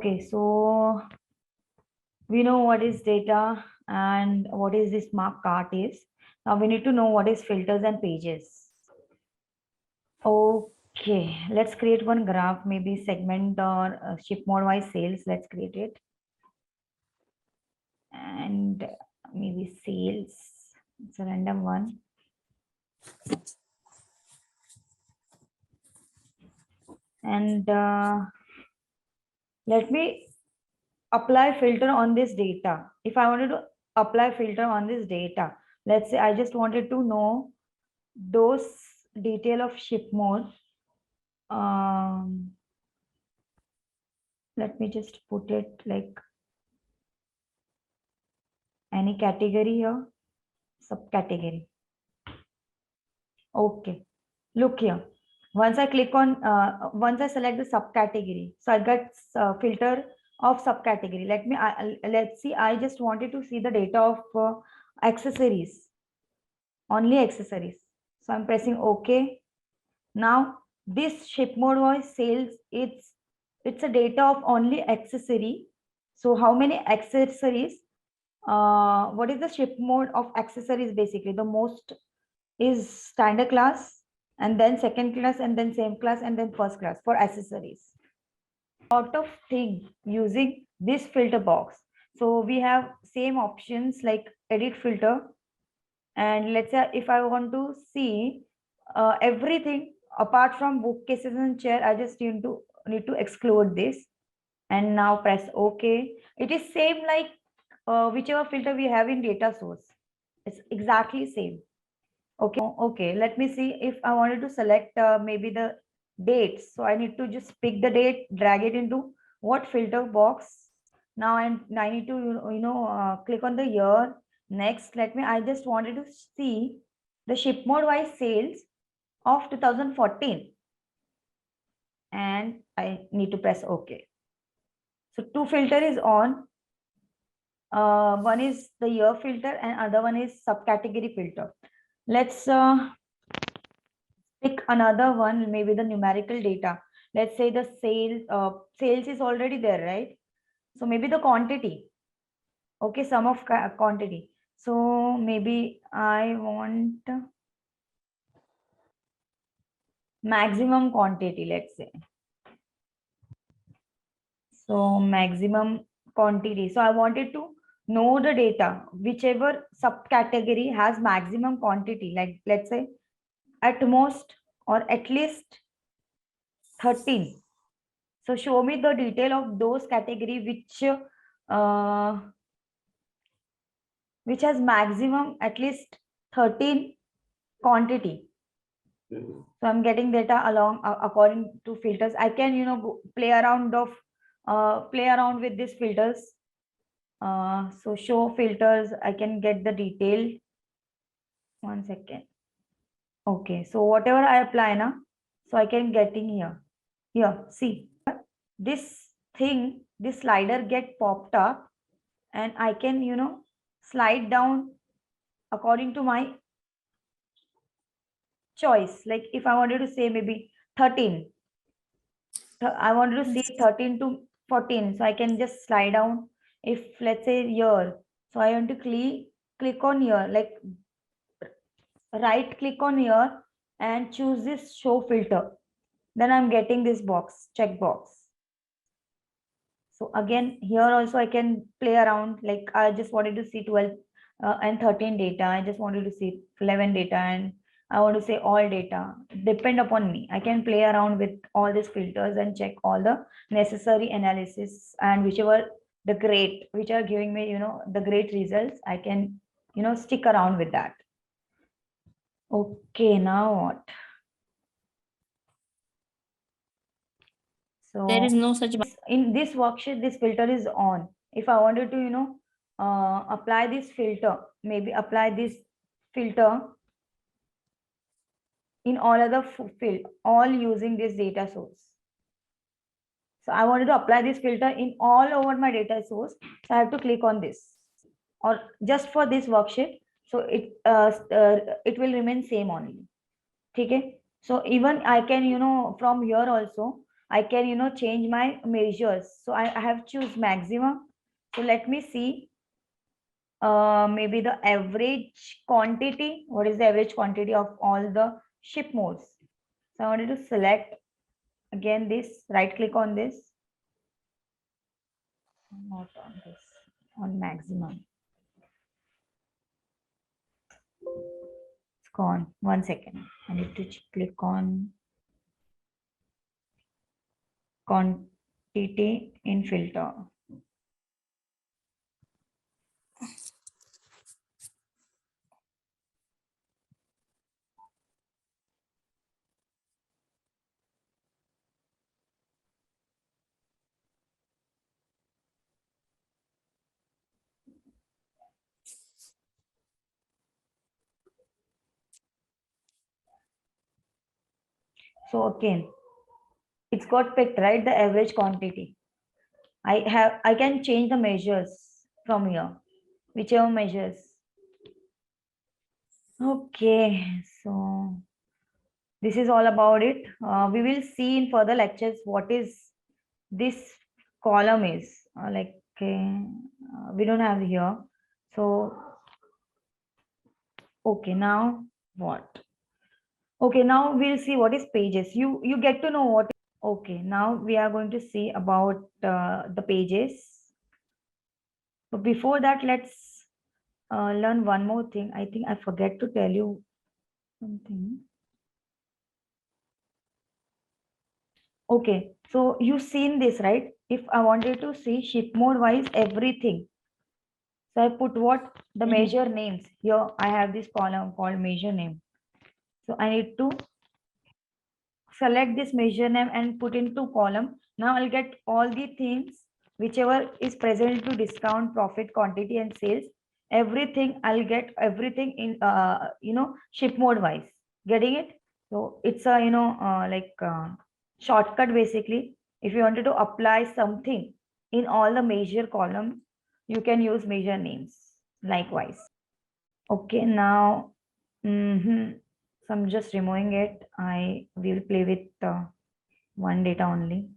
Okay, so we know what is data and what is this mark cart is. Now we need to know what is filters and pages. Okay, let's create one graph, maybe segment or ship mode wise sales. Let's create it. And maybe sales. It's a random one. And let me apply filter on this data. If I wanted to apply filter on this data, let's say I just wanted to know those detail of ship mode. Let me just put it like any category here, subcategory. Okay, look here. Once I click on, once I select the subcategory, so I got filter of subcategory. Let's see. I just wanted to see the data of accessories, only accessories. So I'm pressing OK. Now this ship mode voice sales, it's a data of only accessory. So how many accessories? What is the ship mode of accessories? Basically, the most is standard class, and then second class, and then same class, and then first class for accessories. Lot of things using this filter box. So we have same options like edit filter, and let's say if I want to see everything apart from bookcases and chair, I just need to exclude this, and now press OK. It is same like whichever filter we have in data source. It's exactly same. Okay, let me see if I wanted to select maybe the dates. So I need to just pick the date, drag it into what filter box. Now I need to click on the year. Next, I just wanted to see the ship mode wise sales of 2014, and I need to press OK. So two filter is on. One is the year filter and other one is subcategory filter. Let's pick another one, maybe the numerical data. Let's say the sales is already there, right? So maybe the quantity. Okay, sum of quantity. So maybe I want maximum quantity, let's say. So maximum quantity. So I wanted to know the data, whichever subcategory has maximum quantity, like let's say at most or at least 13. So show me the detail of those category which has maximum at least 13 quantity. So I'm getting data along according to filters. I can play around with these filters. So show filters. I can get the detail. 1 second. Okay, so whatever I apply now, so I can get in here. Here, see this thing, this slider get popped up, and I can slide down according to my choice. Like if I wanted to say maybe 13, I wanted to see 13 to 14, so I can just slide down. If let's say year, so I want to click on here, like right click on here and choose this show filter. Then I'm getting this box, check box. So again, here also I can play around. Like I just wanted to see 12 and 13 data. I just wanted to see 11 data, and I want to say all data. Depend upon me. I can play around with all these filters and check all the necessary analysis, and which are giving me, the great results. I can, stick around with that. Okay, now what? So there is no such in this worksheet, this filter is on. If I wanted to apply this filter, maybe apply this filter in all other field, all using this data source. So I wanted to apply this filter in all over my data source, so I have to click on this, or just for this worksheet, so it will remain same only. Okay, so even I can from here also I can, change my measures. So I have choose maximum. So let me see, maybe the average quantity. What is the average quantity of all the ship modes? So I wanted to select again this, right click on this, not on this, on maximum. It's gone. 1 second. I need to click on quantity in filter. So again, it's got picked, right? The average quantity. I can change the measures from here, whichever measures. Okay, so this is all about it. We will see in further lectures what is this column is. We don't have here. So, okay, now what? Okay, now we'll see what is pages. You get to know what. Okay, now we are going to see about the pages. But before that, let's learn one more thing. I think I forget to tell you something. Okay, so you've seen this, right? If I wanted to see ship mode wise everything, so I put what? The measure names. Here I have this column called measure name. So I need to select this measure name and put into column. Now I'll get all the things whichever is present to discount, profit, quantity, and sales. Everything I'll get everything in ship mode wise. Getting it? So it's a shortcut basically. If you wanted to apply something in all the measure columns, you can use measure names likewise. Okay, now so I'm just removing it. I will play with one data only.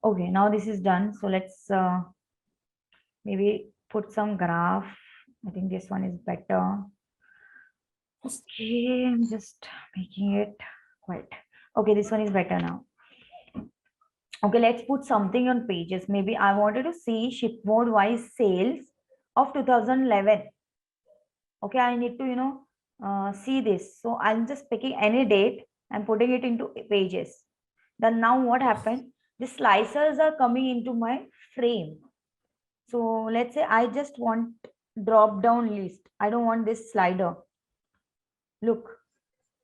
Okay, now this is done. So let's maybe put some graph. I think this one is better. Okay, I'm just making it quite. Okay, this one is better now. Okay, let's put something on pages. Maybe I wanted to see shipboard wise sales of 2011. Okay, I need to, see this. So I'm just picking any date and putting it into pages. Then now what happened? The slicers are coming into my frame. So let's say I just want drop down list. I don't want this slider. Look,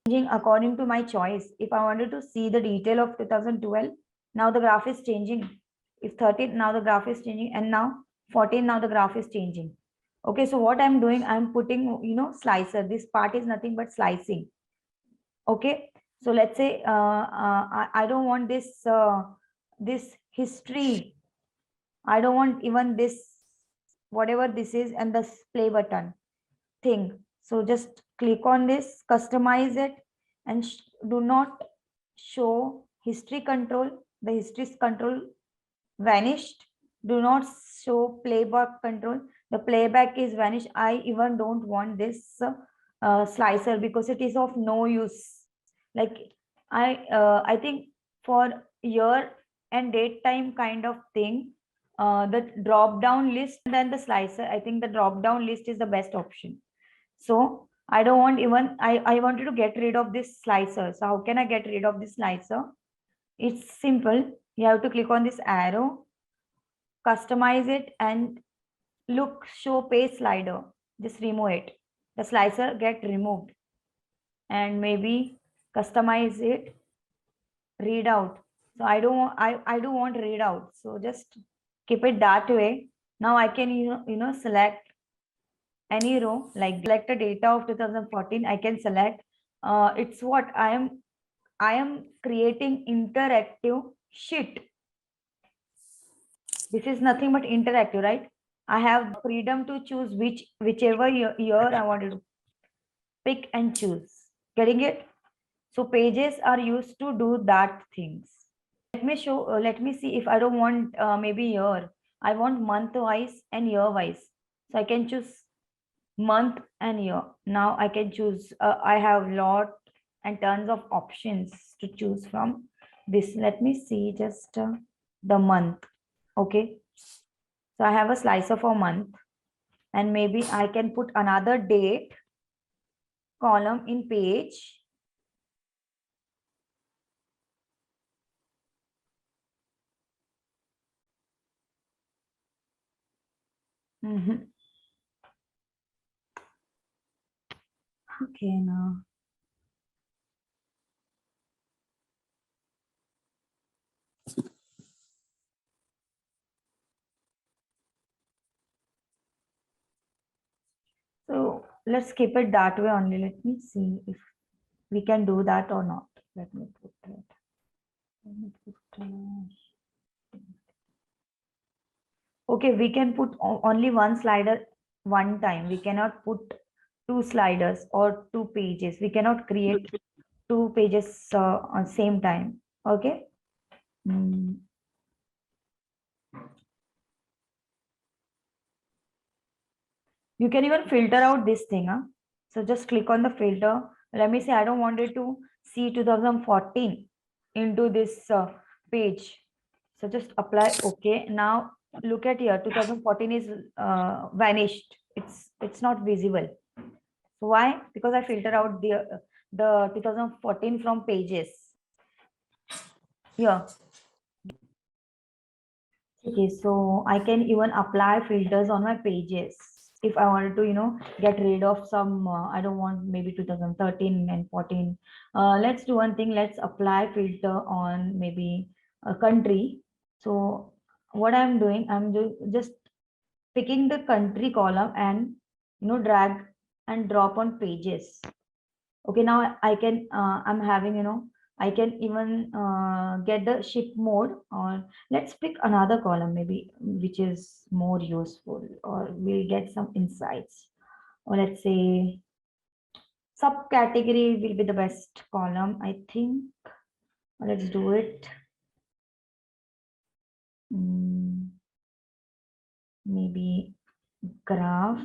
changing according to my choice. If I wanted to see the detail of 2012, now the graph is changing. If 13, now the graph is changing, and now 14, now the graph is changing. Okay, so what I'm doing, I'm putting, slicer. This part is nothing but slicing. Okay, so let's say I don't want this history. I don't want even this, whatever this is, and the play button thing. So just click on this, customize it, and do not show history control. The history control vanished. Do not show playback control. The playback is vanished. I even don't want this slicer because it is of no use. Like I think for year and date time kind of thing, the drop down list and then the slicer. I think the drop down list is the best option. So I don't want even, I wanted to get rid of this slicer. So how can I get rid of this slicer? It's simple. You have to click on this arrow, customize it, and look, show page slider. Just remove it. The slicer get removed. And maybe customize it, read out. So I do want read out. So just keep it that way. Now I can select any row like select the data of 2014. I can select. It's what I am creating interactive sheet. This is nothing but interactive, right? I have freedom to choose whichever year I wanted to pick and choose. Getting it? So pages are used to do that things. Let me show. Let me see if I don't want maybe year. I want month wise and year wise. So I can choose month and year. Now I can choose. I have lot and tons of options to choose from. This. Let me see just the month. Okay. So I have a slicer for month, and maybe I can put another date column in page. Mhm. Okay, now. So let's keep it that way only. Let me see if we can do that or not. Let me put it. Let me put, okay, we can put only one slider one time. We cannot put two sliders or two pages. We cannot create two pages on same time. Okay. Mm. You can even filter out this thing. Huh? So just click on the filter. Let me say I don't want it to see 2014 into this page. So just apply OK. Now look at here. 2014 is vanished. It's not visible. So why? Because I filter out the 2014 from pages. Here. Okay, so I can even apply filters on my pages. If I wanted to, get rid of some, I don't want maybe 2013 and 14. Let's do one thing. Let's apply filter on maybe a country. So what I'm doing, just picking the country column and, drag and drop on pages. Okay, now I can, I'm having, I can even get the ship mode, or let's pick another column maybe which is more useful, or we'll get some insights. Or let's say subcategory will be the best column, I think. Let's do it. Maybe graph.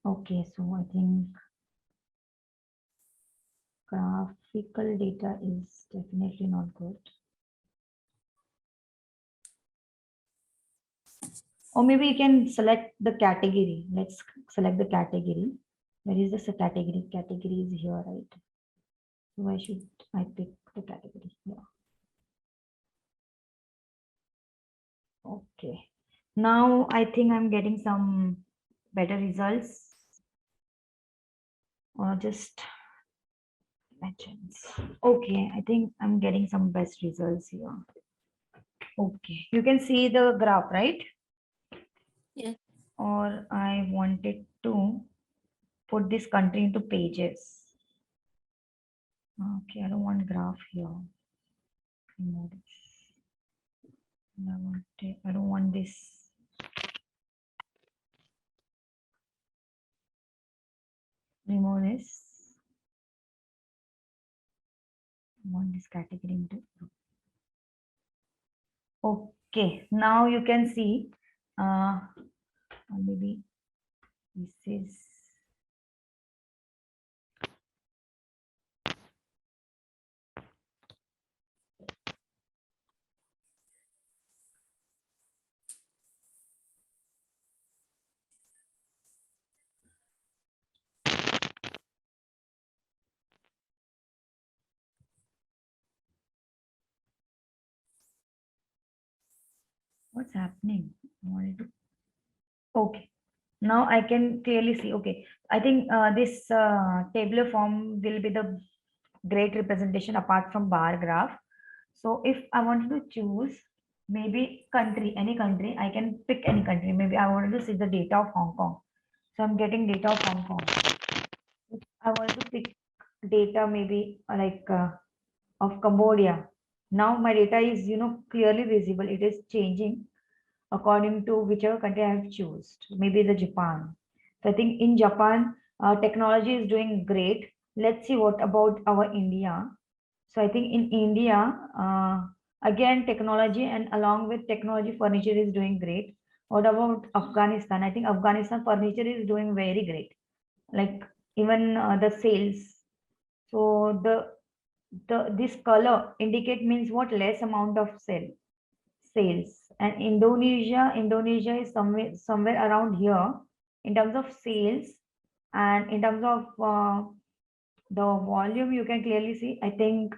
Okay, so I think graphical data is definitely not good. Or maybe you can select the category. Let's select the category. Where is this category? Category is here, right? So why should I pick the category here? Okay. Now I think I'm getting some better results. Or just legends. Okay, I think I'm getting some best results here. Okay, you can see the graph, right? Yeah. Or I wanted to put this country into pages. Okay, I don't want graph here. Remove this. I don't want this. Remove this. I want this category into. Okay, now you can see. Maybe this is. What's happening? I wanted to. Okay. Now I can clearly see. Okay. I think this tabular form will be the great representation apart from bar graph. So if I wanted to choose maybe country, any country, I can pick any country. Maybe I wanted to see the data of Hong Kong. So I'm getting data of Hong Kong. If I want to pick data maybe of Cambodia. Now my data is, clearly visible. It is changing according to whichever country I have chosen. Maybe the Japan. So I think in Japan, technology is doing great. Let's see what about our India. So I think in India, again, technology and along with technology, furniture is doing great. What about Afghanistan? I think Afghanistan furniture is doing very great. Like even the sales. So the this color indicate means what less amount of sales. And Indonesia is somewhere around here in terms of sales, and in terms of the volume you can clearly see. I think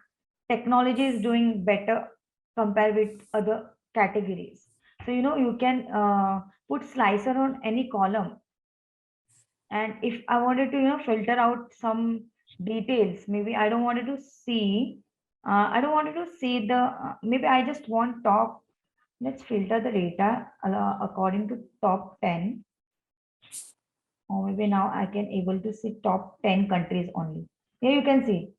technology is doing better compared with other categories. So you can put slicer on any column, and if I wanted to filter out some details, maybe I don't wanted to see I don't wanted to see the maybe I just want top. Let's filter the data according to top 10, or maybe now I can able to see top 10 countries only. Here you can see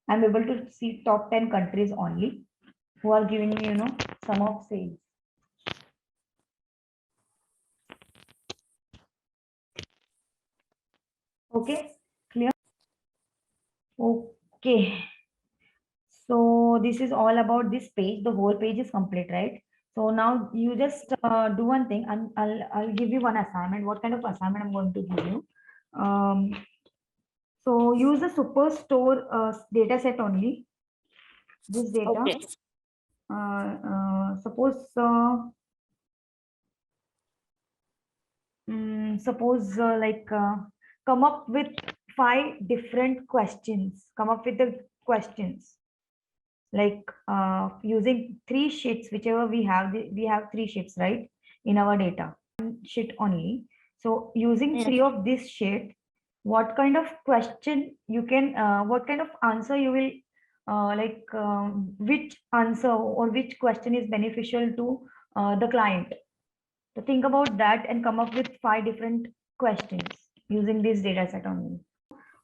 I'm able to see top 10 countries only who are giving me, some of sales. Okay, clear? Okay. So this is all about this page. The whole page is complete, right? So now you just do one thing, and I'll give you one assignment. What kind of assignment I'm going to give you? So use the superstore data set only. This data. Okay. Suppose come up with 5 different questions. Come up with the questions like using 3 sheets, whichever we have. We have 3 sheets, right, in our data. One sheet only. So using Yes. 3 of this sheet, what kind of question you can, what kind of answer you will, which answer or which question is beneficial to the client. So think about that and come up with 5 different questions using this data set only.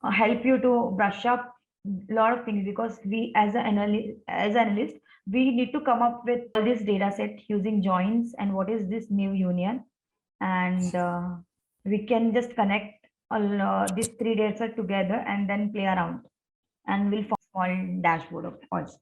Help you to brush up a lot of things, because we as analyst, we need to come up with all this data set using joins and what is this new union, and we can just connect all these 3 data set together and then play around, and we'll form a small dashboard of also.